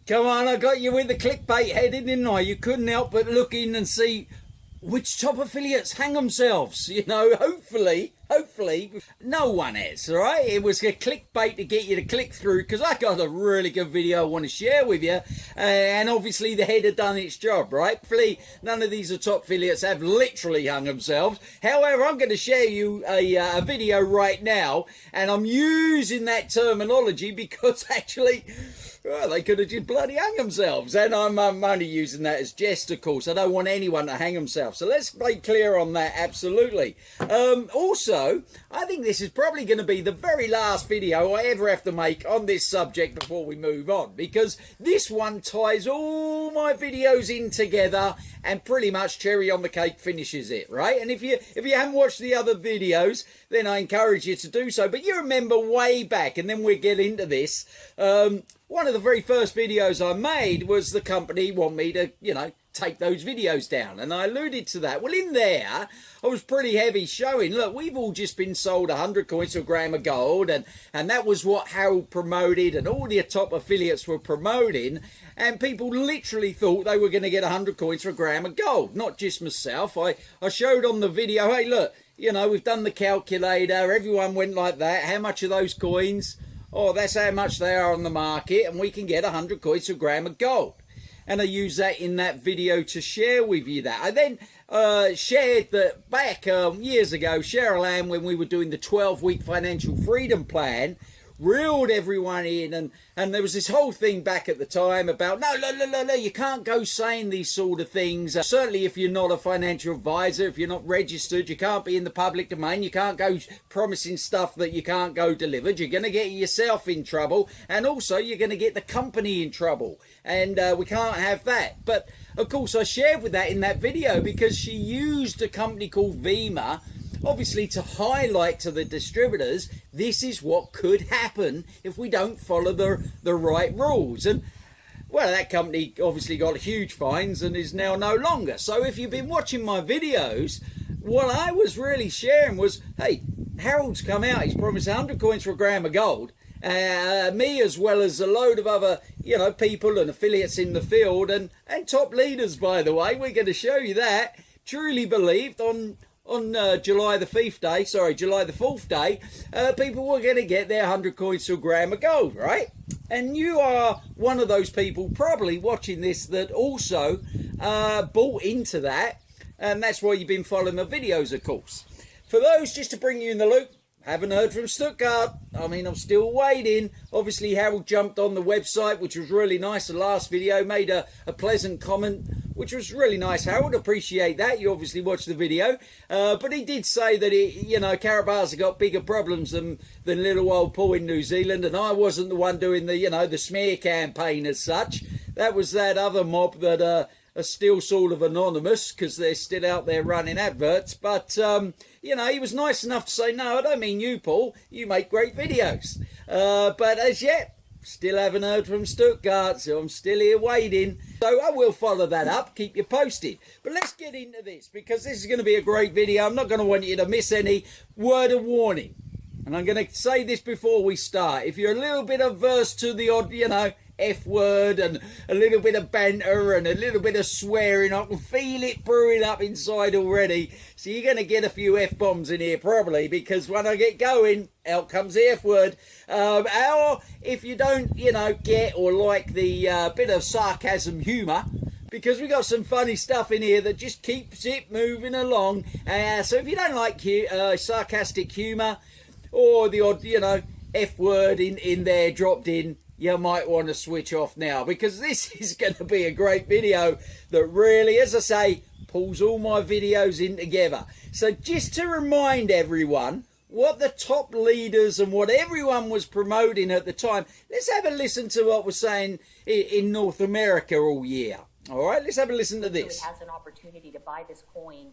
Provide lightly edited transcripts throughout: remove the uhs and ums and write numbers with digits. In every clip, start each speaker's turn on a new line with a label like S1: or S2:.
S1: Come on, I got you with the clickbait heading, didn't I? You couldn't help but look in and see which top affiliates hang themselves. You know, hopefully, no one has, all right? It was a clickbait to get you to click through because I got a really good video I want to share with you. And obviously the header done its job, right? Hopefully none of these are top affiliates have literally hung themselves. However, I'm going to share you a video right now, and I'm using that terminology because actually, well, they could have just bloody hung themselves. And I'm only using that as jest, of course. I don't want anyone to hang themselves. So let's be clear on that, absolutely. Also, I think this is probably going to be the very last video I ever have to make on this subject before we move on, because this one ties all my videos in together and pretty much cherry on the cake finishes it, right? And if you haven't watched the other videos, then I encourage you to do so. But you remember way back, and then we'll get into this, one of the very first videos I made was the company want me to, you know, take those videos down, and I alluded to that. Well, in there I was pretty heavy showing, look, we've all just been sold 100 coins to a gram of gold, and that was what Harold promoted and all the top affiliates were promoting, and people literally thought they were going to get 100 coins for a gram of gold. Not just myself. I showed on the video, hey look, you know, we've done the calculator, everyone went like that, how much are those coins? Oh, that's how much they are on the market, and we can get 100 coins to a gram of gold. And I used that in that video to share with you that. I then shared that back years ago, Cheryl Ann, when we were doing the 12-week financial freedom plan, reeled everyone in, and there was this whole thing back at the time about no, you can't go saying these sort of things. Certainly if you're not a financial advisor, if you're not registered, you can't be in the public domain, you can't go promising stuff that you can't go delivered. You're going to get yourself in trouble, and also you're going to get the company in trouble, and we can't have that. But of course I shared with that in that video because she used a company called Vima, obviously to highlight to the distributors, this is what could happen if we don't follow the right rules. And well, that company obviously got huge fines and is now no longer. So if you've been watching my videos, what I was really sharing was, hey, Harold's come out, he's promised 100 coins for a gram of gold. Me as well as a load of other, you know, people and affiliates in the field and top leaders, by the way, we're going to show you that, truly believed on July the 4th day, people were going to get their 100 coins to a gram of gold, right? And you are one of those people probably watching this that also bought into that, and that's why you've been following the videos, of course. For those, just to bring you in the loop, haven't heard from Stuttgart. I mean, I'm still waiting. Obviously, Harold jumped on the website, which was really nice. The last video made a pleasant comment, which was really nice. Harold, appreciate that. You obviously watched the video. But he did say that, you know, Karatbars have got bigger problems than little old Paul in New Zealand. And I wasn't the one doing the, you know, the smear campaign as such. That was that other mob that are still sort of anonymous because they're still out there running adverts. But, you know, he was nice enough to say, no, I don't mean you, Paul. You make great videos. But as yet, still haven't heard from Stuttgart, so I'm still here waiting. So I will follow that up, keep you posted. But let's get into this, because this is going to be a great video. I'm not going to want you to miss any. Word of warning. And I'm going to say this before we start. If you're a little bit averse to the odd, you know, F word and a little bit of banter and a little bit of swearing, I can feel it brewing up inside already. So you're going to get a few F-bombs in here probably, because when I get going, out comes the F word. Or if you don't, you know, get or like the bit of sarcasm humour, because we got some funny stuff in here that just keeps it moving along. So if you don't like sarcastic humour or the odd, you know, F word in there dropped in, you might want to switch off now, because this is going to be a great video that really, as I say, pulls all my videos in together. So just to remind everyone what the top leaders and what everyone was promoting at the time, let's have a listen to what was saying in North America all year. All right, let's have a listen to this.
S2: So it has an opportunity to buy this coin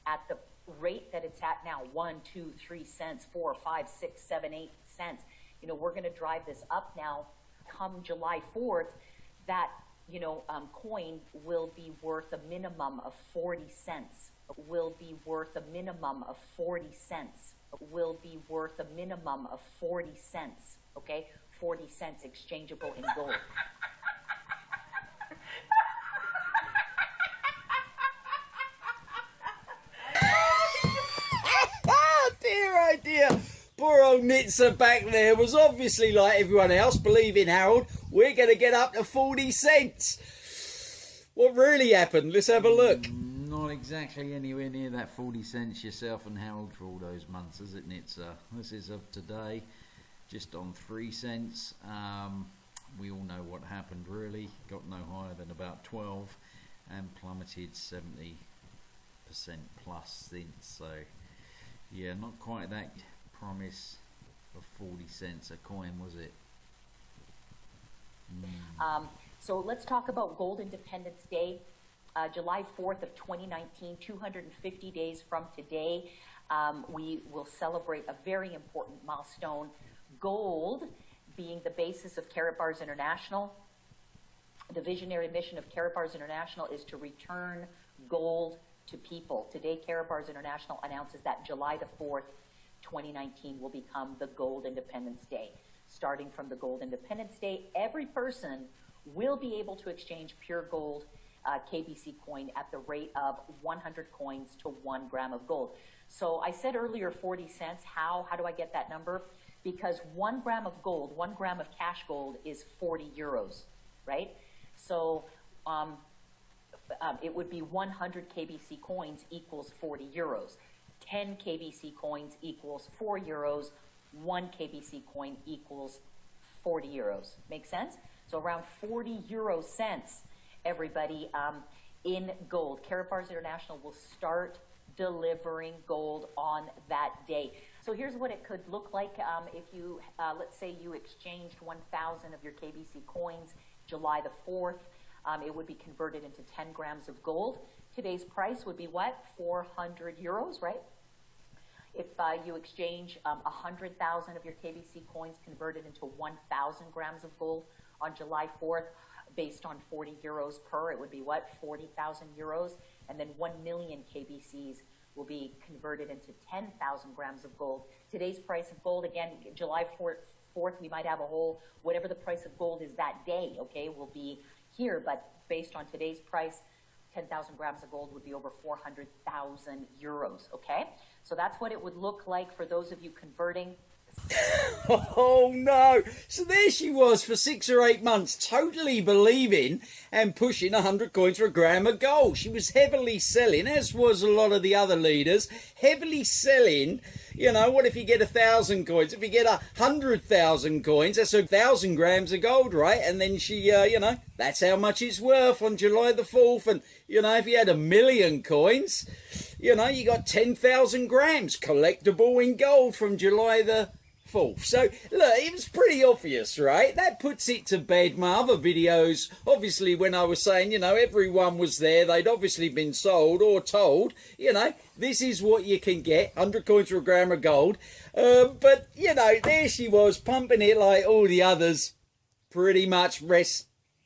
S2: at the rate that it's at now, 1, 2, 3 cents, 4, 5, 6, 7, 8 cents. You know, we're going to drive this up now. Come July 4th, that, you know, coin will be worth a minimum of 40 cents. Will be worth a minimum of 40 cents. Will be worth a minimum of 40 cents. Okay, 40 cents exchangeable in gold.
S1: Nitzer back there was obviously like everyone else, believing Harold, we're going to get up to 40 cents. What really happened? Let's have a look.
S3: Not exactly anywhere near that 40 cents yourself and Harold for all those months, is it, Nitzer? This is of today, just on 3 cents. We all know what happened, really. Got no higher than about 12 and plummeted 70% plus since. So, yeah, not quite that promise of 40 cents a coin, was it?
S2: So let's talk about Gold Independence Day, July 4th of 2019, 250 days from today. We will celebrate a very important milestone, gold being the basis of Karatbars International. The visionary mission of Karatbars International is to return gold to people. Today, Karatbars International announces that July the 4th, 2019 will become the Gold Independence Day. Starting from the Gold Independence Day, every person will be able to exchange pure gold KBC coin at the rate of 100 coins to 1 gram of gold. So I said earlier 40 cents. How do I get that number? Because 1 gram of gold, 1 gram of cash gold is 40 euros, right? So it would be 100 KBC coins equals 40 euros. 10 KBC coins equals 4 euros. 1 KBC coin equals 40 euros. Make sense? So around 40 euro cents, everybody, in gold. Karatbars International will start delivering gold on that day. So here's what it could look like if you, let's say you exchanged 1,000 of your KBC coins July the 4th. It would be converted into 10 grams of gold. Today's price would be what? 400 euros, right? If you exchange 100,000 of your KBC coins converted into 1,000 grams of gold on July 4th, based on 40 euros per, it would be what? 40,000 euros. And then 1 million KBCs will be converted into 10,000 grams of gold. Today's price of gold, again, July 4th, we might have a whole, whatever the price of gold is that day, okay, will be here. But based on today's price, 10,000 grams of gold would be over 400,000 euros, okay? So that's what it would look like for those of you converting.
S1: Oh no! So there she was for 6 or 8 months, totally believing and pushing 100 coins for a gram of gold. She was heavily selling, as was a lot of the other leaders, heavily selling. You know, what if you get 1,000 coins? If you get 100,000 coins, that's 1,000 grams of gold, right? And then she, you know, that's how much it's worth on July the 4th. And, you know, if you had 1 million coins, you know, you got 10,000 grams collectible in gold from July the 4th. So, look, it was pretty obvious, right? That puts it to bed. My other videos, obviously, when I was saying, you know, everyone was there, they'd obviously been sold or told, you know, this is what you can get, 100 coins for a gram of gold. But, you know, there she was, pumping it like all the others. Pretty much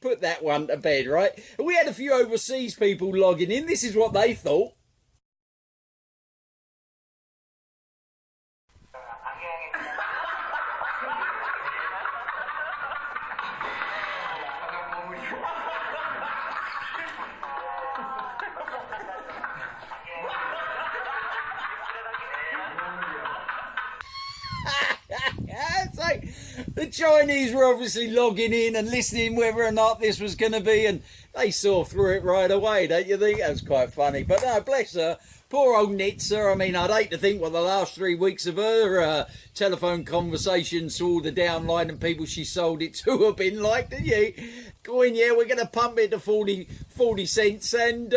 S1: put that one to bed, right? And we had a few overseas people logging in. This is what they thought. So the Chinese were obviously logging in and listening whether or not this was going to be, and they saw through it right away, don't you think? That was quite funny. But no, bless her. Poor old Nitzer. I mean, I'd hate to think what the last 3 weeks of her telephone conversations to all the downline and people she sold it to have been like, didn't you? Going, yeah, we're going to pump it to 40 cents, and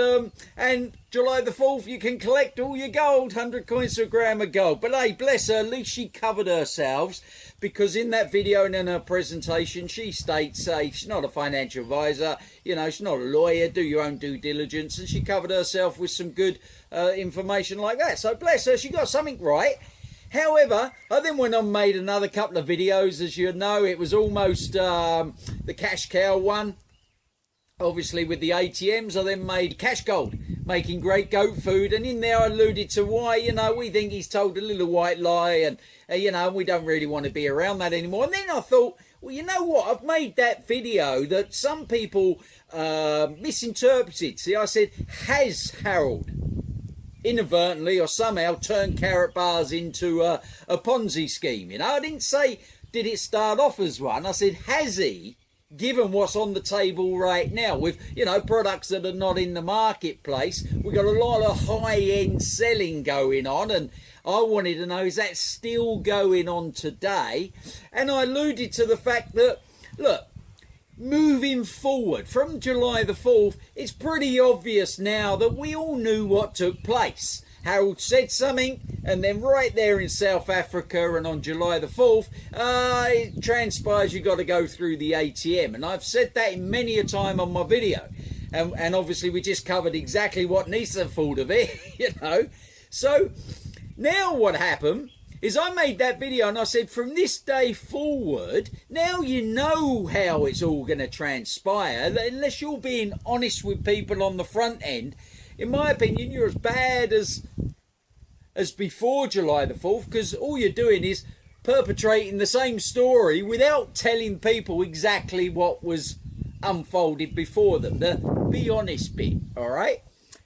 S1: July the 4th, you can collect all your gold, 100 coins to a gram of gold. But hey, bless her, at least she covered herself, because in that video and in her presentation, she states, she's not a financial advisor, you know, she's not a lawyer, do your own due diligence, and she covered herself with some good information like that. So bless her, she got something right. However, I then went on and made another couple of videos. As you know, it was almost the cash cow one. Obviously, with the ATMs, I then made cash gold, making great goat food. And in there, I alluded to why, you know, we think he's told a little white lie. And, you know, we don't really want to be around that anymore. And then I thought, well, you know what? I've made that video that some people misinterpreted. See, I said, has Harold inadvertently or somehow turned Karatbars into a Ponzi scheme. You know, I didn't say, did it start off as one? I said, has he, given what's on the table right now with, you know, products that are not in the marketplace? We've got a lot of high-end selling going on, and I wanted to know, is that still going on today? And I alluded to the fact that, look, moving forward from July the 4th, it's pretty obvious now that we all knew what took place. Harold said something, and then right there in South Africa and on July the 4th, it transpires you got to go through the ATM. And I've said that in many a time on my video. And obviously we just covered exactly what Nisa thought of it, you know. So now what happened is I made that video and I said, from this day forward, now you know how it's all going to transpire. Unless you're being honest with people on the front end, in my opinion, you're as bad as before July the 4th, because all you're doing is perpetrating the same story without telling people exactly what was unfolded before them. The be honest bit, all right?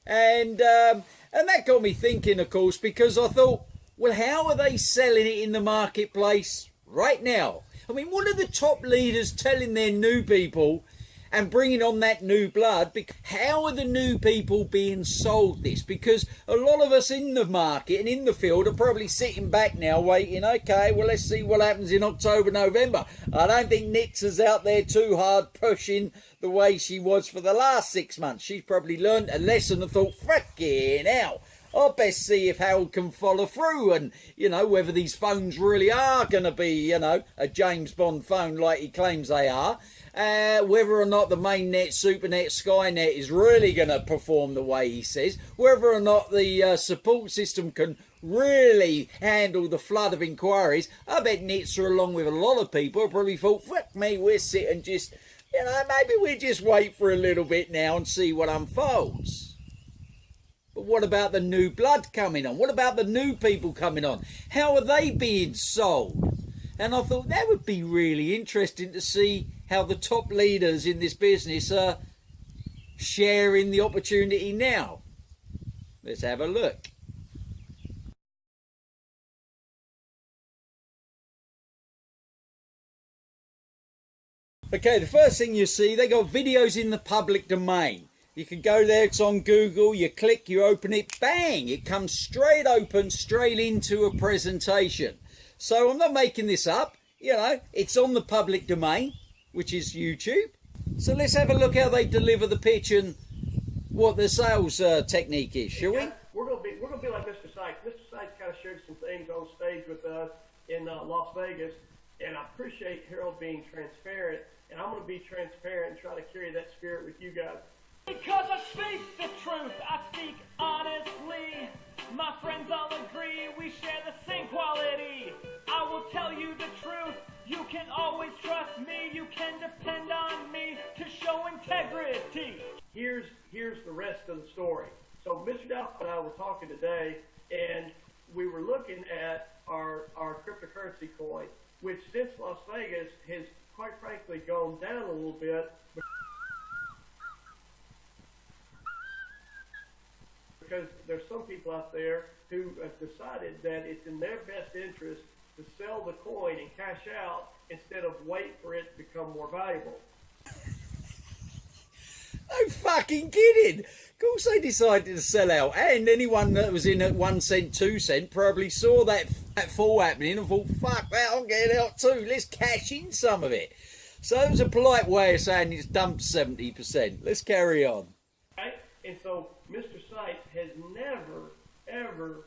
S1: And that got me thinking, of course, because I thought, well, how are they selling it in the marketplace right now? I mean, what are the top leaders telling their new people and bringing on that new blood? How are the new people being sold this? Because a lot of us in the market and in the field are probably sitting back now waiting, okay, well, let's see what happens in October, November. I don't think Nitsa's out there too hard pushing the way she was for the last 6 months. She's probably learned a lesson and thought, frickin' hell, I'll best see if Harold can follow through, and, you know, whether these phones really are going to be, you know, a James Bond phone like he claims they are. Whether or not the mainnet, supernet, Skynet is really going to perform the way he says. Whether or not the support system can really handle the flood of inquiries. I bet Nitsa, along with a lot of people, probably thought, fuck me, we're sitting just, you know, maybe we just wait for a little bit now and see what unfolds. But what about the new blood coming on? What about the new people coming on? How are they being sold? And I thought that would be really interesting to see how the top leaders in this business are sharing the opportunity now. Let's have a look. Okay, the first thing you see, they got videos in the public domain. You can go there, it's on Google, you click, you open it, bang, it comes straight open, straight into a presentation. So I'm not making this up, you know, it's on the public domain, which is YouTube. So let's have a look how they deliver the pitch and what the sales technique is, shall we?
S4: We're gonna be like Mr. Sykes. Mr. Sykes kind of shared some things on stage with us in Las Vegas, and I appreciate Harold being transparent, and I'm gonna be transparent and try to carry that spirit with you guys.
S5: Because I speak the truth, I speak honestly. My friends all agree, we share the same quality. I will tell you the truth, you can always trust me. You can depend on me to show integrity.
S4: Here's the rest of the story. So Mr. Dow and I were talking today, and we were looking at our cryptocurrency coin, which since Las Vegas has quite frankly gone down a little bit. Because there's some people out there who have decided that it's in their best interest to sell the coin and cash out instead of wait for it to become more valuable.
S1: No fucking kidding. Of course they decided to sell out, and anyone that was in at 1 cent, 2 cent probably saw that fall happening and thought, fuck that, I'm getting out too, let's cash in some of it. So it was a polite way of saying it's dumped 70%. Let's carry on.
S4: Right? And so Mr. Sykes has never, ever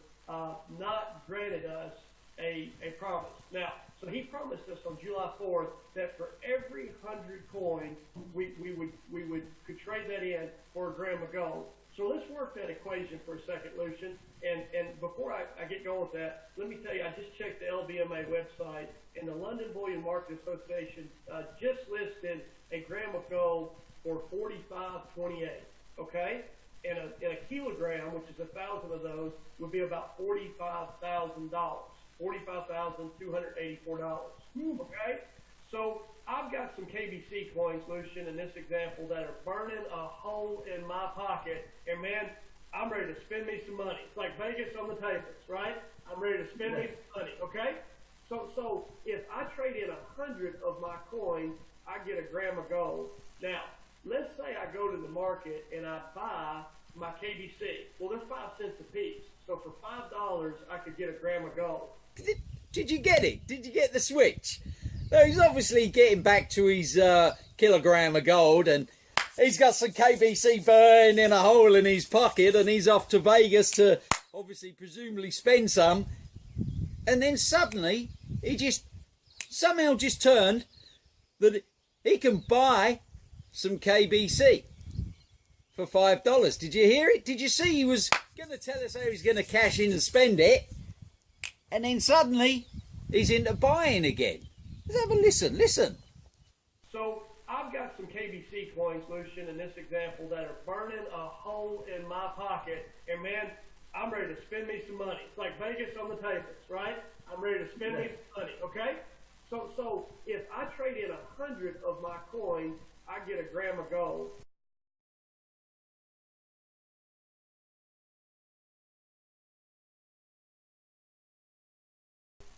S4: not granted us a promise. Now, so he promised us on July 4th that for every 100 coins, we could trade that in for a gram of gold. So let's work that equation for a second, Lucian. And before I get going with that, let me tell you, I just checked the LBMA website, and the London Bullion Market Association just listed a gram of gold for $45.28. Okay? And a kilogram, which is 1,000 of those, would be about $45,000. $45,284. Okay? So I've got some KBC coins, Lucian, in this example that are burning a hole in my pocket. And man, I'm ready to spend me some money. It's like Vegas on the tables, right? I'm ready to spend me some money, okay? So if I trade in 100 of my coins, I get a gram of gold. Now, let's say I go to the market and I buy my KBC. Well, they're 5 cents a piece. So for $5, I could get a gram of gold.
S1: Did you get it? Did you get the switch? No, he's obviously getting back to his kilogram of gold, and he's got some KBC burning in a hole in his pocket, and he's off to Vegas to obviously presumably spend some. And then suddenly he somehow turned that he can buy some KBC for $5. Did you hear it? Did you see he was going to tell us how he's going to cash in and spend it, and then suddenly he's into buying again? Let's have a listen.
S4: So I've got some KBC coins, Lucian, in this example that are burning a hole in my pocket, and man, I'm ready to spend me some money. It's like Vegas on the tables, right? I'm ready to spend me some money, okay? So if I trade in 100 of my coins, I get a gram of gold.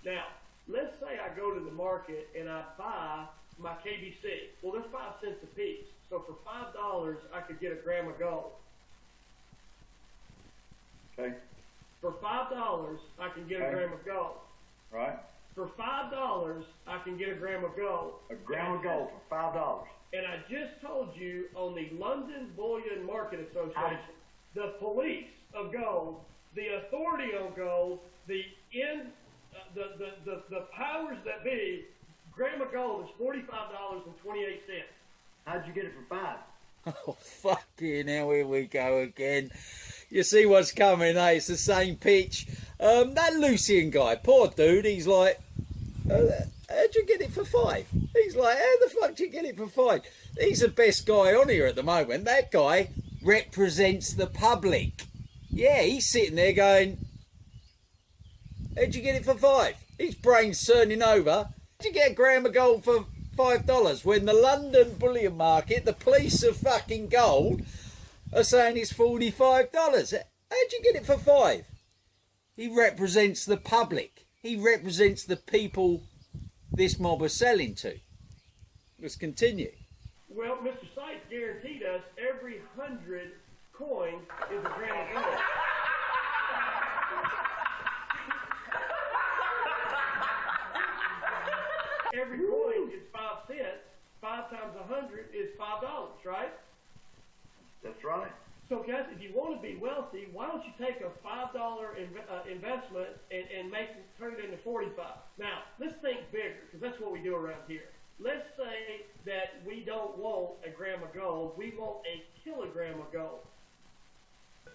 S4: Now, let's say I go to the market and I buy my KBC. Well, they're 5 cents a piece. So for $5, I could get a gram of gold.
S6: Okay.
S4: For $5, I can get a gram of gold.
S6: Right.
S4: For $5, I can get a gram of gold.
S6: A gram of gold for $5.
S4: And I just told you on the London Bullion Market Association, the police of gold, the authority on gold, the powers that be, gram of gold is $45.28.
S6: How'd you get it for $5?
S1: Oh, fucking hell, here we go again. You see what's coming, eh? It's the same pitch. That Lucian guy, poor dude, he's like, how'd you get it for $5? He's like, how the fuck did you get it for $5? He's the best guy on here at the moment. That guy represents the public. Yeah, he's sitting there going, how'd you get it for $5? His brain's turning over. How'd you get a gram of gold for $5 when the London bullion market, the police of fucking gold, are saying it's $45? How'd you get it for $5? He represents the public. He represents the people this mob are selling to. Let's continue.
S4: Well, Mr. Sykes guaranteed us every 100 coins is a gram of gold. Every coin is 5 cents. 5 times 100 is $5, right?
S6: That's right.
S4: So guys, if you want to be wealthy, why don't you take a $5 investment and turn it into 45? Now, let's think bigger, because that's what we do around here. Let's say that we don't want a gram of gold, we want a kilogram of gold.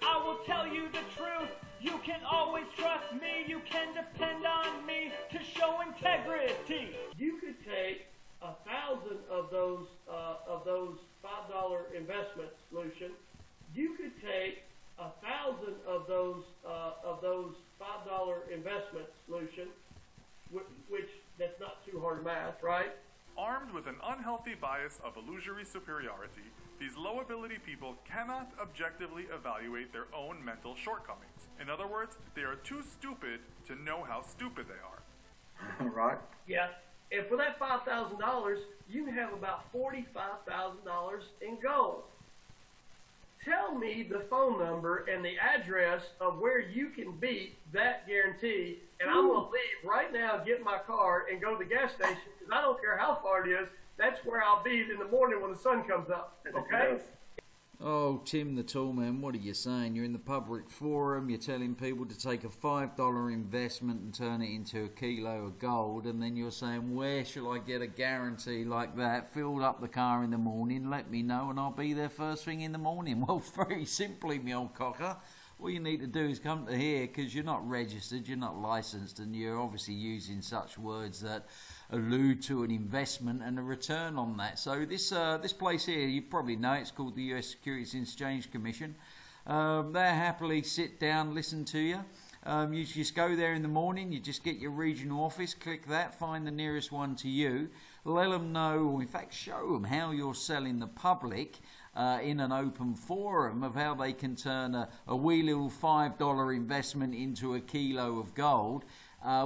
S5: I will tell you the truth. You can always trust me. You can depend on me to show integrity.
S4: You could take 1,000 of those $5 investments, Lucian. You could take 1,000 of those $5 investments, Lucian, which that's not too hard math, right?
S7: Armed with an unhealthy bias of illusory superiority, these low-ability people cannot objectively evaluate their own mental shortcomings. In other words, they are too stupid to know how stupid they are.
S6: Right.
S4: Yeah. And for that $5,000, you can have about $45,000 in gold. Tell me the phone number and the address of where you can beat that guarantee, and I'm going to leave right now, get my car, and go to the gas station, because I don't care how far it is. That's where I'll be in the morning when the sun comes up. Okay?
S3: Oh, Tim the Toolman, what are you saying? You're in the public forum, you're telling people to take a $5 investment and turn it into a kilo of gold, and then you're saying, where shall I get a guarantee like that? Fill up the car in the morning, let me know, and I'll be there first thing in the morning. Well, very simply, me old cocker, all you need to do is come to here, because you're not registered, you're not licensed, and you're obviously using such words that allude to an investment and a return on that. So this place here, you probably know, it's called the US Securities and Exchange Commission. They happily sit down, listen to you. You just go there in the morning, you just get your regional office, click that, find the nearest one to you. let them know, or in fact show them how you're selling the public in an open forum of how they can turn a wee little $5 investment into a kilo of gold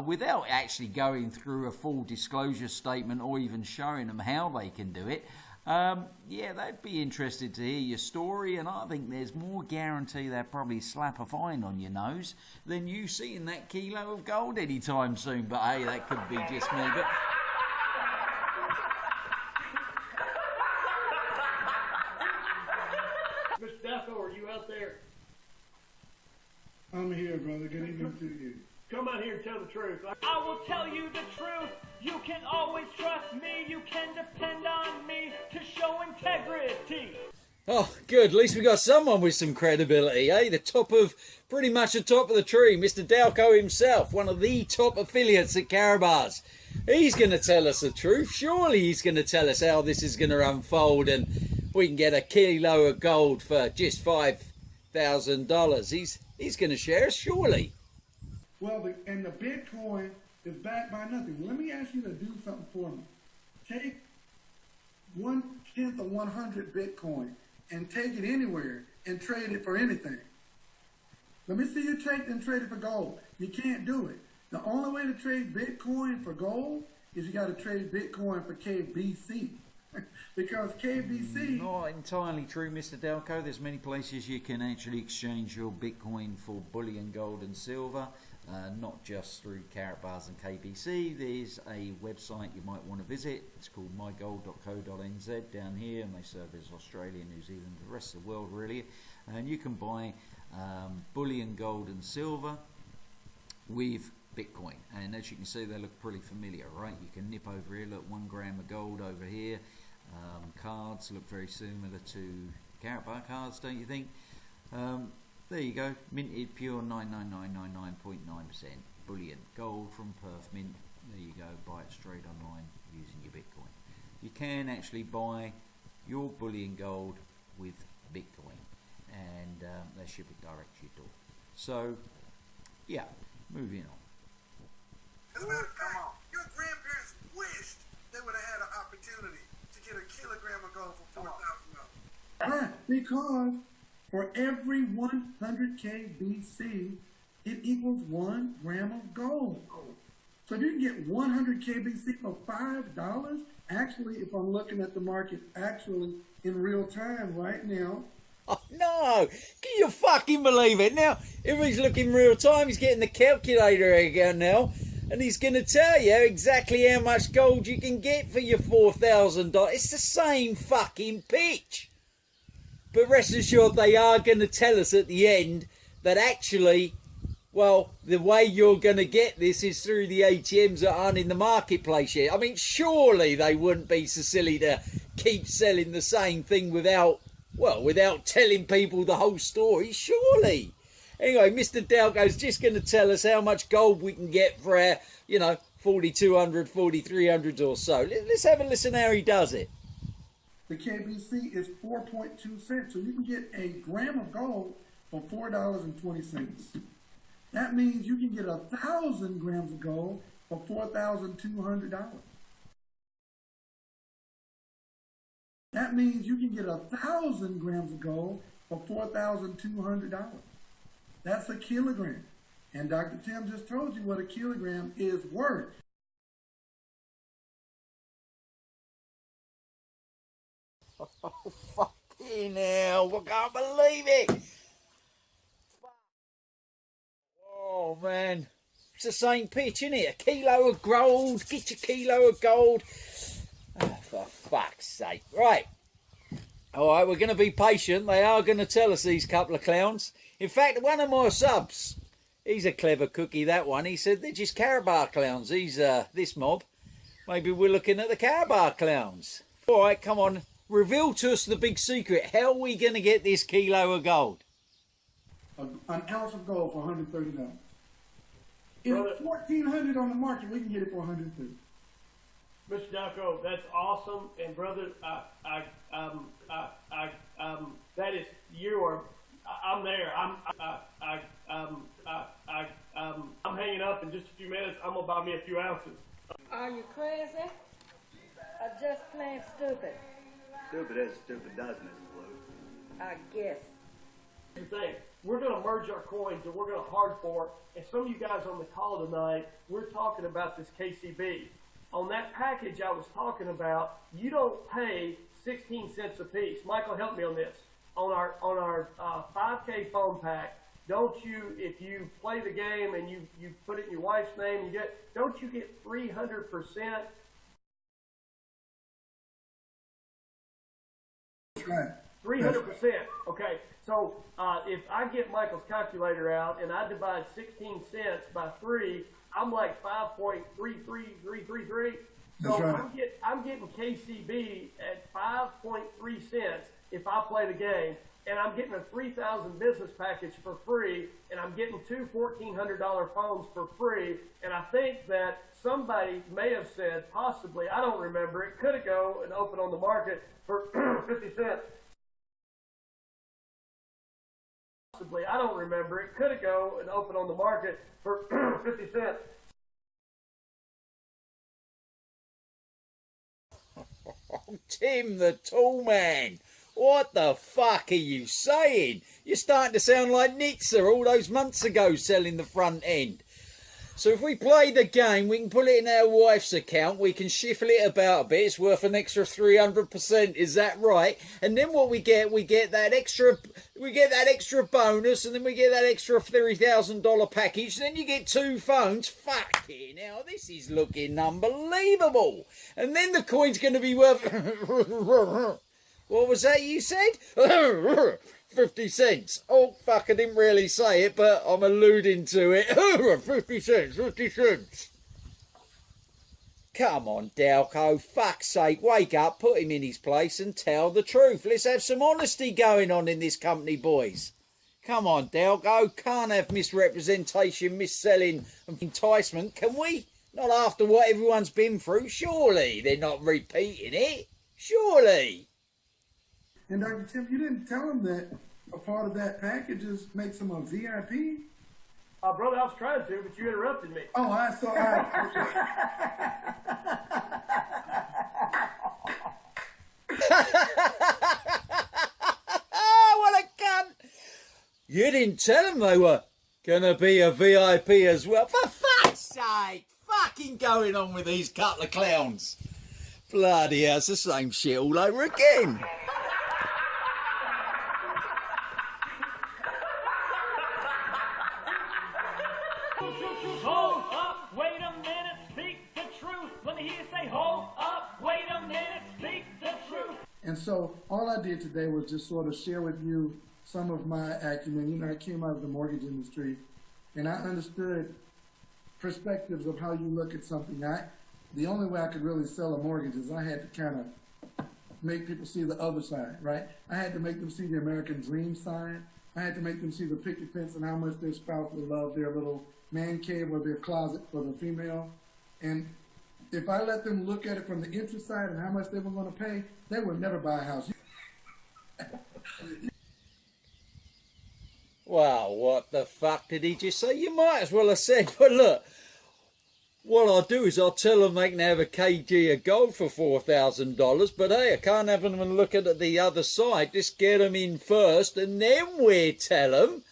S3: without actually going through a full disclosure statement or even showing them how they can do it. Yeah, they'd be interested to hear your story, and I think there's more guarantee they'll probably slap a fine on your nose than you seeing that kilo of gold anytime soon. But hey, that could be just me. But
S4: Mr. Daffo, are you out there?
S8: I'm here, brother. Good evening to you.
S4: Come out here and tell the truth.
S5: I will tell you the truth. You can always trust me. You can depend on me to show integrity.
S1: Oh, good. At least we got someone with some credibility, eh? Pretty much the top of the tree, Mr. Dalco himself, one of the top affiliates at Karatbars. He's going to tell us the truth. Surely he's going to tell us how this is going to unfold and we can get a kilo of gold for just $5,000. He's going to share us, surely.
S8: Well, the Bitcoin is backed by nothing. Let me ask you to do something for me. Take 1/10 of 100 Bitcoin and take it anywhere and trade it for anything. Let me see you take and trade it for gold. You can't do it. The only way to trade Bitcoin for gold is you got to trade Bitcoin for KBC. Because KBC...
S3: Not entirely true, Mr. Dalco. There's many places you can actually exchange your Bitcoin for bullion, gold and silver. Not just through Karatbars and KBC. There's a website you might want to visit. It's called mygold.co.nz down here, and they service Australia, New Zealand, the rest of the world really. And you can buy bullion, gold and silver with Bitcoin. And as you can see, they look pretty familiar, right? You can nip over here, look, 1 gram of gold over here. Cards look very similar to Karatbar cards, don't you think? There you go, minted pure 99999.9% bullion, gold from Perth Mint. There you go, buy it straight online using your Bitcoin. You can actually buy your bullion gold with Bitcoin, and they ship it direct to your door. So, yeah, moving on.
S9: As a matter of fact, your grandparents wished they would have had an opportunity to get a kilogram of gold for $4,000.
S8: Right, because for every 100 KBC, it equals 1 gram of gold. So if you can get 100 KBC for $5, actually, if I'm looking at the market actually in real time right now.
S1: Oh, no, can you fucking believe it? Now, if he's looking real time, he's getting the calculator again now, and he's going to tell you exactly how much gold you can get for your $4,000. It's the same fucking pitch. But rest assured, they are going to tell us at the end that actually, well, the way you're going to get this is through the ATMs that aren't in the marketplace yet. I mean, surely they wouldn't be so silly to keep selling the same thing without telling people the whole story, surely. Anyway, Mr. Dalco's just going to tell us how much gold we can get for our, 4,200, 4,300 or so. Let's have a listen how he does it.
S8: The KBC is 4.2 cents, so you can get a gram of gold for $4.20. That means you can get 1,000 grams of gold for $4,200. That means you can get 1,000 grams of gold for $4,200. That's a kilogram. And Dr. Tim just told you what a kilogram is worth.
S1: Oh, fucking hell, I can't believe it. Oh, man. It's the same pitch, isn't it? A kilo of gold, get your kilo of gold. Oh, for fuck's sake. Right. All right, we're going to be patient. They are going to tell us, these couple of clowns. In fact, one of my subs, he's a clever cookie, that one. He said they're just Karatbar clowns. He's this mob. Maybe we're looking at the Karatbar clowns. All right, come on. Reveal to us the big secret. How are we going to get this kilo of gold?
S8: An ounce of gold for $130. If it's $1,400 on the market, we can get it for $130.
S4: Mr. Dalco, that's awesome, and brother, that is, you are, I'm there. I'm hanging up in just a few minutes. I'm gonna buy me a few ounces.
S10: Are you crazy?
S2: Man, stupid.
S6: Stupid as stupid does, Mrs. Blue.
S2: I guess.
S4: Here's the thing. We're going to merge our coins and we're going to hard fork. And some of you guys on the call tonight, we're talking about this KCB. On that package I was talking about, you don't pay 16 cents a piece. Michael, help me on this. On our 5K phone pack, don't you, if you play the game and you put it in your wife's name, don't you get 300%?
S8: Right.
S4: 300%. Okay. So if I get Michael's calculator out and I divide 16 cents by 3, I'm like 5.33333. So
S8: That's right.
S4: I'm getting KCB at 5.3 cents if I play the game, and I'm getting a 3,000 business package for free, and I'm getting two $1,400 phones for free. And I think that somebody may have said, possibly, I don't remember, it could have go and open on the market for 50 cents. Possibly, I don't remember, it could have go and open on the market for 50 cents.
S1: Tim the Tool Man, what the fuck are you saying? You're starting to sound like Nitzer all those months ago selling the front end. So if we play the game, we can put it in our wife's account, we can shuffle it about a bit, it's worth an extra 300%, is that right? And then what we get that extra bonus, and then we get that extra $3,000 package, then you get 2 phones. Fucking hell, this is looking unbelievable. And then the coin's going to be worth... What was that you said? 50 cents. Oh, fuck, I didn't really say it, but I'm alluding to it. 50 cents, 50 cents. Come on, Dalco, fuck's sake, wake up, put him in his place and tell the truth. Let's have some honesty going on in this company, boys. Come on, Dalco, can't have misrepresentation, mis-selling and enticement, can we? Not after what everyone's been through, surely. They're not repeating it, surely.
S8: And Dr. Tim, you didn't tell him that a part of that package is makes him a VIP?
S4: Brother, I was trying to, but you interrupted me.
S8: Oh, I saw.
S1: What a cunt! You didn't tell them they were gonna be a VIP as well. For fuck's sake! Fucking going on with these couple of clowns. Bloody hell, it's the same shit all over again.
S5: Hold up, wait a minute, speak the truth. Let me hear you say, hold up, wait a minute, speak the truth.
S8: And so all I did today was just sort of share with you some of my acumen. You know, I came out of the mortgage industry, and I understood perspectives of how you look at something. The only way I could really sell a mortgage is I had to kind of make people see the other side, right? I had to make them see the American dream side. I had to make them see the picket fence and how much their spouse would love their little man cave or their closet for the female. And if I let them look at it from the interest side and how much they were going to pay, they would never buy a house.
S1: Well, what the fuck did he just say? You might as well have said, but look, what I'll do is I'll tell them they can have a kg of gold for $4,000, but hey, I can't have them and look at the other side. Just get them in first, and then we tell them.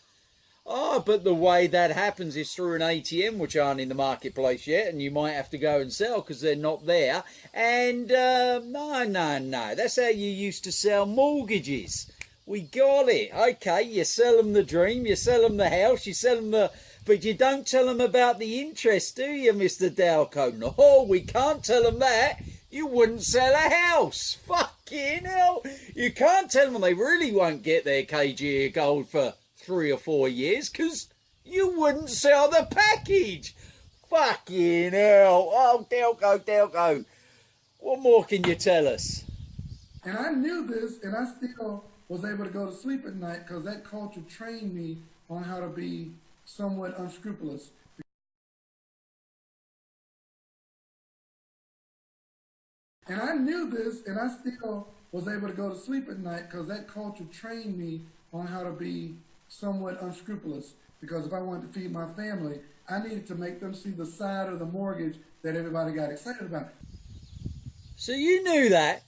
S1: Oh, but the way that happens is through an ATM, which aren't in the marketplace yet, and you might have to go and sell because they're not there. And no. That's how you used to sell mortgages. We got it. Okay, you sell them the dream, you sell them the house, you sell them the... But you don't tell them about the interest, do you, Mr. Dalco? No, we can't tell them that. You wouldn't sell a house. Fucking hell. You can't tell them they really won't get their kg of gold for 3 or 4 years because you wouldn't sell the package. Fucking hell. Oh, Dalco. What more can you tell us?
S8: And I knew this, and I still was able to go to sleep at night because that culture trained me on how to be somewhat unscrupulous. And I knew this, and I still was able to go to sleep at night because that culture trained me on how to be somewhat unscrupulous. Because if I wanted to feed my family, I needed to make them see the side of the mortgage that everybody got excited about.
S1: So you knew that.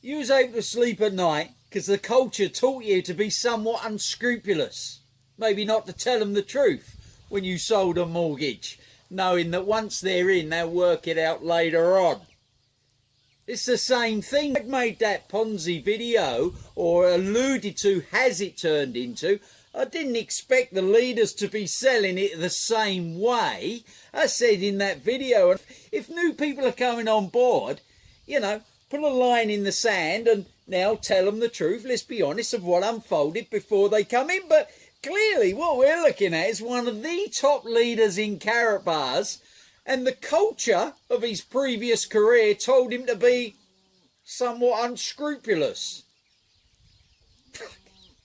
S1: You was able to sleep at night because the culture taught you to be somewhat unscrupulous. Maybe not to tell them the truth when you sold a mortgage, knowing that once they're in, they'll work it out later on. It's the same thing. I made that Ponzi video, or alluded to, has it turned into. I didn't expect the leaders to be selling it the same way. I said in that video, if new people are coming on board, you know, put a line in the sand and now tell them the truth. Let's be honest of what unfolded before they come in. But clearly what we're looking at is one of the top leaders in Karatbars, and the culture of his previous career told him to be somewhat unscrupulous.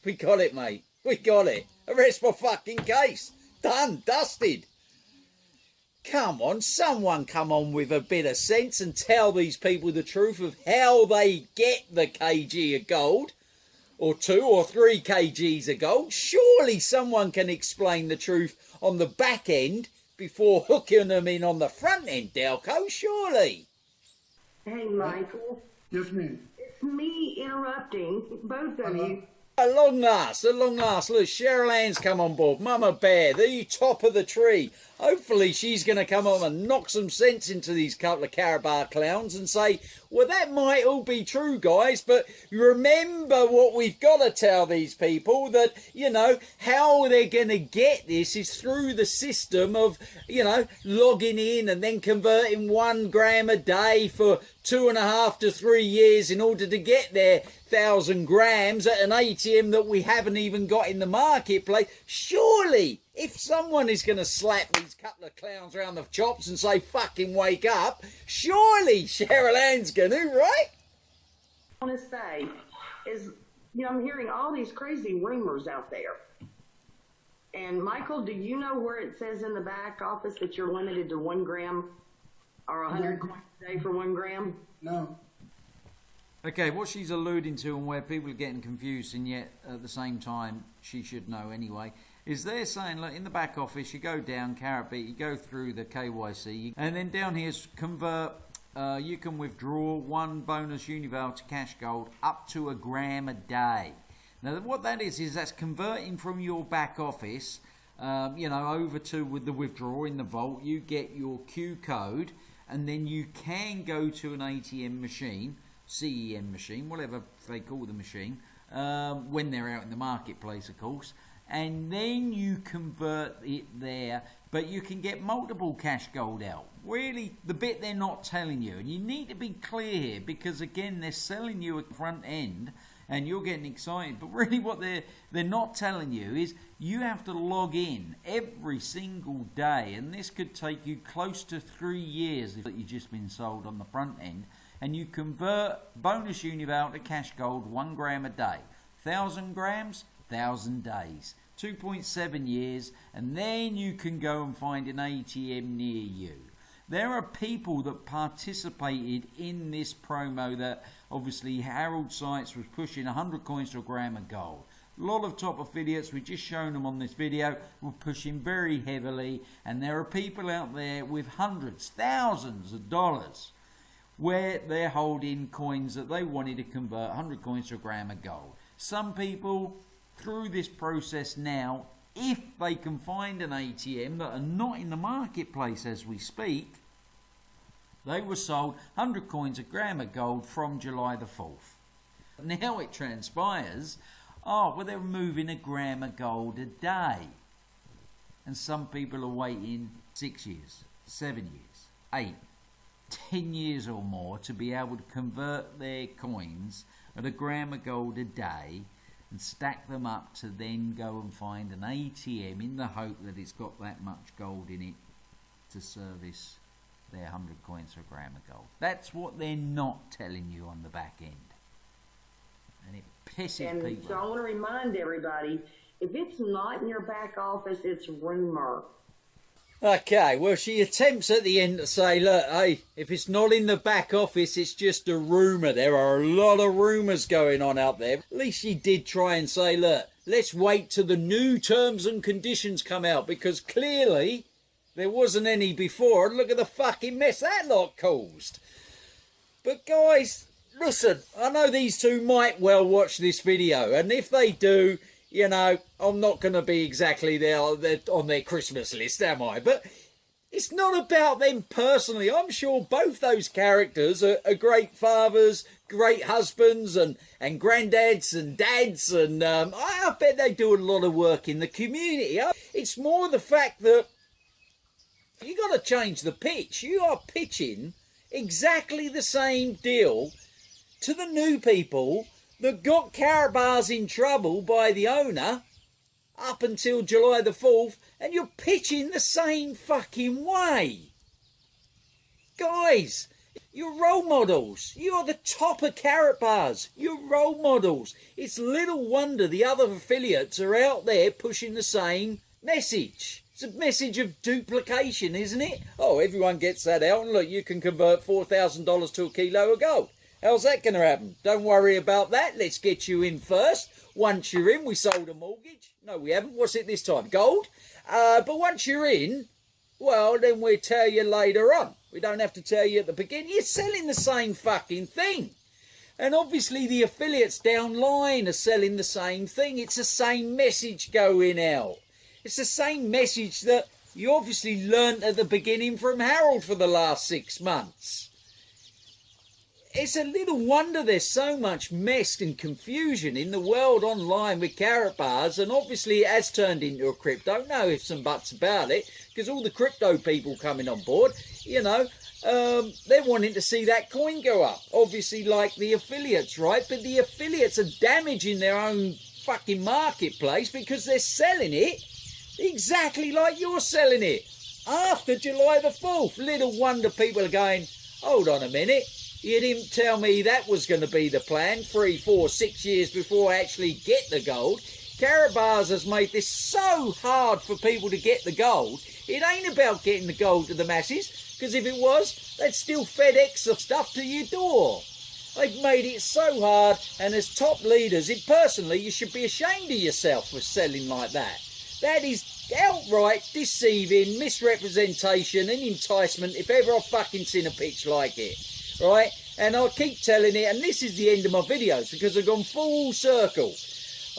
S1: We got it, mate. We got it. Arrest my fucking case. Done. Dusted. Come on, someone come on with a bit of sense and tell these people the truth of how they get the kg of gold, or 2 or 3 kgs of gold. Surely someone can explain the truth on the back end before hooking them in on the front end, Delco, surely.
S10: Hey, Michael.
S8: Yes, ma'am.
S10: It's me interrupting both of you.
S1: At long last, look, Cheryl Ann's come on board, Mama Bear, the top of the tree. Hopefully she's going to come on and knock some sense into these couple of Karatbar clowns and say, well, that might all be true, guys, but remember what we've got to tell these people, that, you know, how they're going to get this is through the system of, you know, logging in and then converting 1 gram a day for 2.5 to 3 years in order to get their 1,000 grams at an ATM that we haven't even got in the marketplace. Surely, if someone is going to slap these couple of clowns around the chops and say, fucking wake up, surely Cheryl Ann's going to, right?
S10: I want to say is, you know, I'm hearing all these crazy rumors out there. And Michael, do you know where it says in the back office that you're limited to 1 gram or 100 coins a day for 1 gram?
S8: No.
S3: Okay, what she's alluding to, and where people are getting confused, and yet at the same time she should know anyway, is they're saying, look, in the back office you go down Karatbit, you go through the KYC, and then down here is convert. You can withdraw 1 bonus Unival to cash gold up to 1 gram a day. Now what that is that's converting from your back office, you know, over to with the withdrawal in the vault. You get your Q code, and then you can go to an ATM machine, CEM machine, whatever they call the machine, when they're out in the marketplace, of course, and then you convert it there, but you can get multiple cash gold out. Really, the bit they're not telling you, and you need to be clear here, because again, they're selling you a front end and you're getting excited, but really what they're not telling you is you have to log in every single day, and this could take you close to 3 years that you've just been sold on the front end, and you convert bonus Unival to cash gold 1 gram a day. 1,000 grams, 1,000 days. 2.7 years, and then you can go and find an ATM near you. There are people that participated in this promo that obviously Harold Sites was pushing 100 coins to 1 gram of gold. A lot of top affiliates, we've just shown them on this video, were pushing very heavily, and there are people out there with hundreds, thousands of dollars where they're holding coins that they wanted to convert 100 coins to 1 gram of gold. Some people through this process now, if they can find an ATM that are not in the marketplace as we speak, they were sold 100 coins 1 gram of gold from July the 4th. Now it transpires, oh, well, they're moving 1 gram of gold a day. And some people are waiting 6 years, 7 years, 8, 10 years or more to be able to convert their coins at 1 gram of gold a day and stack them up to then go and find an ATM in the hope that it's got that much gold in it to service their 100 coins for 1 gram of gold. That's what they're not telling you on the back end. And it pisses people
S10: So I want to remind everybody, if it's not in your back office, it's rumor.
S1: Okay, well, she attempts at the end to say, look, hey, if it's not in the back office, it's just a rumour. There are a lot of rumours going on out there. At least she did try and say, look, let's wait till the new terms and conditions come out, because clearly there wasn't any before. Look at the fucking mess that lot caused. But guys, listen, I know these two might well watch this video, and if they do, you know, I'm not going to be exactly there on their Christmas list, am I? But it's not about them personally. I'm sure both those characters are great fathers, great husbands, and granddads and dads, and I bet they do a lot of work in the community. It's more the fact that you got to change the pitch. You are pitching exactly the same deal to the new people that got Karatbars in trouble by the owner up until July the 4th, and you're pitching the same fucking way. Guys, you're role models. You're the top of Karatbars. You're role models. It's little wonder the other affiliates are out there pushing the same message. It's a message of duplication, isn't it? Oh, everyone gets that out, and look, you can convert $4,000 to a kilo of gold. How's that going to happen? Don't worry about that. Let's get you in first. Once you're in, we sold a mortgage. No, we haven't. What's it this time? Gold? But once you're in, well, then we'll tell you later on. We don't have to tell you at the beginning. You're selling the same fucking thing. And obviously the affiliates downline are selling the same thing. It's the same message going out. It's the same message that you obviously learnt at the beginning from Harold for the last 6 months. It's a little wonder there's so much mess and confusion in the world online with Karatbars, and obviously it has turned into a crypto. No ifs and buts about it, because all the crypto people coming on board, you know, they're wanting to see that coin go up. Obviously like the affiliates, right? But the affiliates are damaging their own fucking marketplace because they're selling it exactly like you're selling it after July the 4th. Little wonder people are going, hold on a minute. You didn't tell me that was going to be the plan 3, 4, 6 years before I actually get the gold. Karatbars has made this so hard for people to get the gold. It ain't about getting the gold to the masses, because if it was, they'd still FedEx the stuff to your door. They've made it so hard, and as top leaders, personally, you should be ashamed of yourself for selling like that. That is outright deceiving, misrepresentation and enticement if ever I've fucking seen a pitch like it. Right, and I'll keep telling it, and this is the end of my videos because I've gone full circle.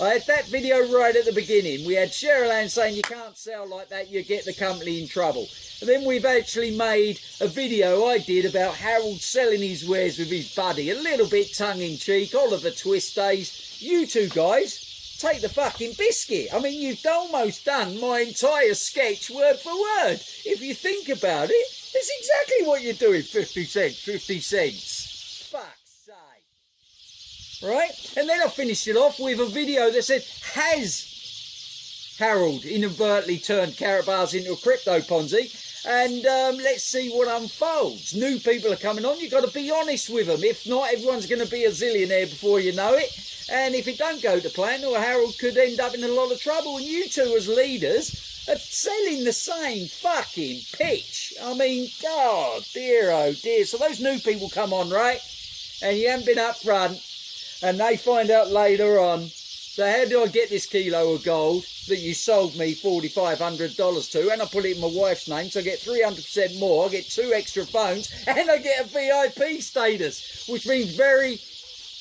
S1: I had that video right at the beginning. We had Cheryl Ann saying you can't sell like that, you get the company in trouble. And then we've actually made a video I did about Harold selling his wares with his buddy, a little bit tongue-in-cheek, Oliver Twist days. You two guys, take the fucking biscuit. I mean, you've almost done my entire sketch word for word. If you think about it, it's exactly what you're doing. 50 cents, 50 cents. Fuck's sake. Right? And then I finished it off with a video that said, has Harold inadvertently turned Karatbars into a crypto Ponzi? And let's see what unfolds. New people are coming on. You've got to be honest with them. If not, everyone's going to be a zillionaire before you know it. And if it don't go to plan, or Harold could end up in a lot of trouble. And you two as leaders are selling the same fucking pitch. I mean, God, dear, oh dear. So those new people come on, right? And you haven't been up front, and they find out later on, so how do I get this kilo of gold that you sold me $4,500 to, and I put it in my wife's name, so I get 300% more, I get 2 extra phones, and I get a VIP status, which means very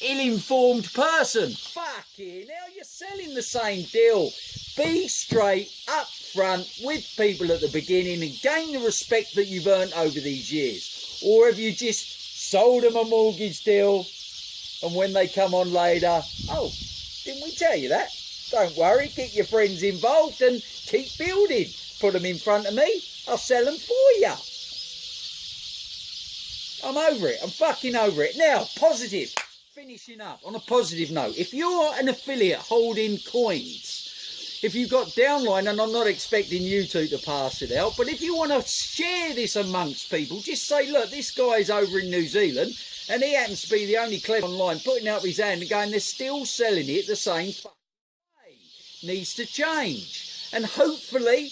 S1: ill-informed person. Fucking hell, you're selling the same deal. Be straight up front with people at the beginning and gain the respect that you've earned over these years. Or have you just sold them a mortgage deal and when they come on later, oh, didn't we tell you that? Don't worry, get your friends involved and keep building. Put them in front of me, I'll sell them for you. I'm over it, I'm fucking over it. Now, positive. Finishing up on a positive note, if you're an affiliate holding coins, if you've got downline, and I'm not expecting you two to pass it out, but if you want to share this amongst people, just say, look, this guy's over in New Zealand, and he happens to be the only clever online putting out his hand and going, they're still selling it the same fucking way. Needs to change. And hopefully,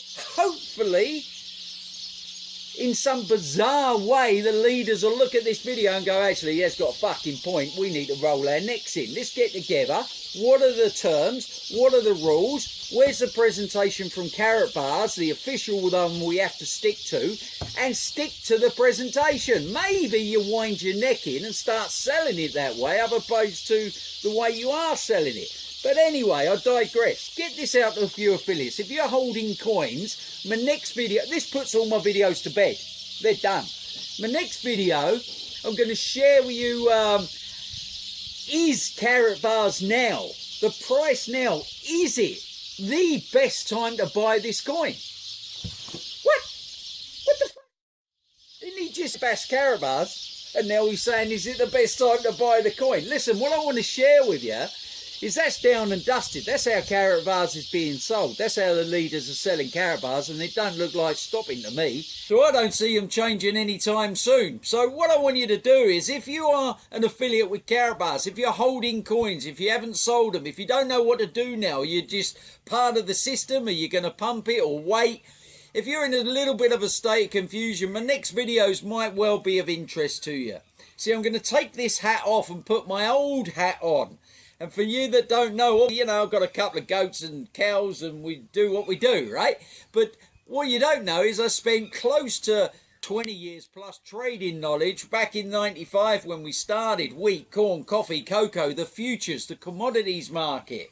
S1: in some bizarre way, the leaders will look at this video and go, actually, he has got a fucking point. We need to roll our necks in. Let's get together. What are the terms? What are the rules? Where's the presentation from Karatbars, the official one we have to stick to, and stick to the presentation? Maybe you wind your neck in and start selling it that way, as opposed to the way you are selling it. But anyway, I digress. Get this out to a few affiliates. If you're holding coins, my next video, this puts all my videos to bed. They're done. My next video, I'm going to share with you, is Karatbars now, the price now, is it the best time to buy this coin? What the fuck? Didn't he just bash Karatbars? And now he's saying, is it the best time to buy the coin? Listen, what I want to share with you is that's down and dusted. That's how Karatbars is being sold. That's how the leaders are selling Karatbars, and it don't look like stopping to me. So I don't see them changing anytime soon. So what I want you to do is, if you are an affiliate with Karatbars, if you're holding coins, if you haven't sold them, if you don't know what to do now, you're just part of the system, are you going to pump it or wait? If you're in a little bit of a state of confusion, my next videos might well be of interest to you. See, I'm going to take this hat off and put my old hat on. And for you that don't know, you know, I've got a couple of goats and cows and we do what we do, right? But what you don't know is I spent close to 20 years plus trading knowledge back in 95 when we started wheat, corn, coffee, cocoa, the futures, the commodities market.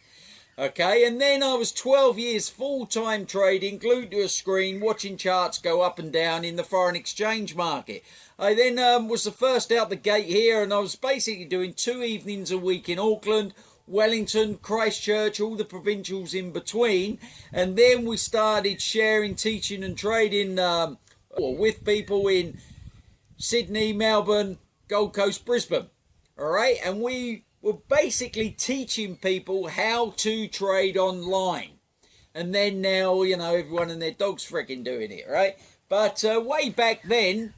S1: Okay, and then I was 12 years full-time trading, glued to a screen, watching charts go up and down in the foreign exchange market. I then was the first out the gate here, and I was basically doing 2 evenings a week in Auckland, Wellington, Christchurch, all the provincials in between. And then we started sharing, teaching and trading with people in Sydney, Melbourne, Gold Coast, Brisbane. All right, and we were basically teaching people how to trade online. And then now, you know, everyone and their dog's freaking doing it, right? But way back then,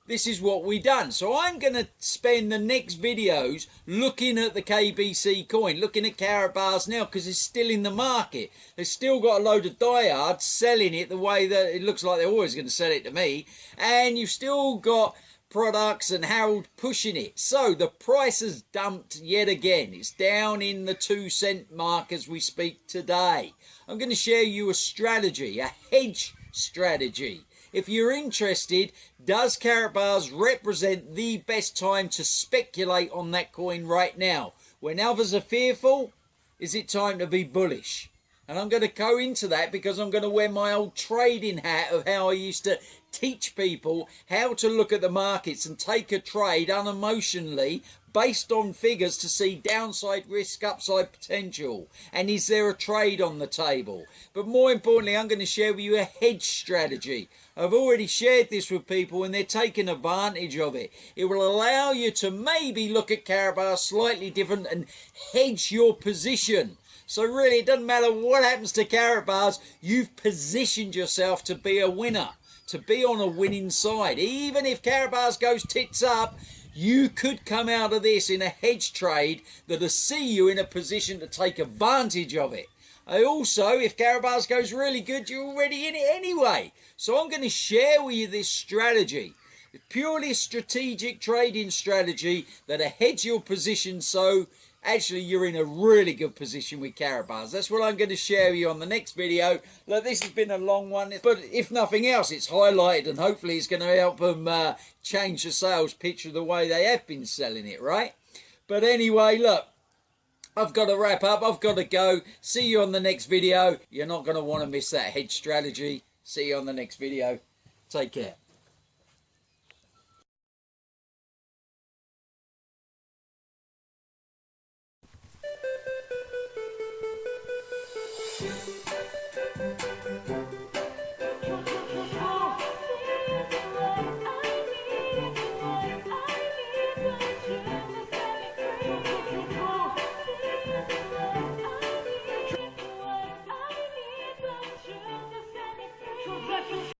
S1: this is what we done. So I'm going to spend the next videos looking at the KBC coin, looking at Karatbars now, because it's still in the market. They've still got a load of diehards selling it the way that it looks like they're always going to sell it to me. And you've still got products and Harold pushing it. So the price has dumped yet again. It's down in the 2 cent mark as we speak today. I'm going to share you a strategy, a hedge strategy. If you're interested, does Karatbars represent the best time to speculate on that coin right now? When others are fearful, is it time to be bullish? And I'm going to go into that because I'm going to wear my old trading hat of how I used to teach people how to look at the markets and take a trade unemotionally based on figures to see downside risk, upside potential. And is there a trade on the table? But more importantly, I'm going to share with you a hedge strategy. I've already shared this with people and they're taking advantage of it. It will allow you to maybe look at Karatbars slightly different and hedge your position. So really, it doesn't matter what happens to Karatbars, you've positioned yourself to be a winner, to be on a winning side. Even if Karatbars goes tits up, you could come out of this in a hedge trade that'll see you in a position to take advantage of it. I also, if Karatbars goes really good, you're already in it anyway. So I'm going to share with you this strategy. It's purely a strategic trading strategy that'll hedge your position so actually you're in a really good position with Karatbars. That's what I'm going to share with you on the next video. Look, this has been a long one, but if nothing else, it's highlighted and hopefully it's going to help them change the sales picture the way they have been selling it, right? But anyway, look, I've got to wrap up. I've got to go. See you on the next video. You're not going to want to miss that hedge strategy. See you on the next video. Take care.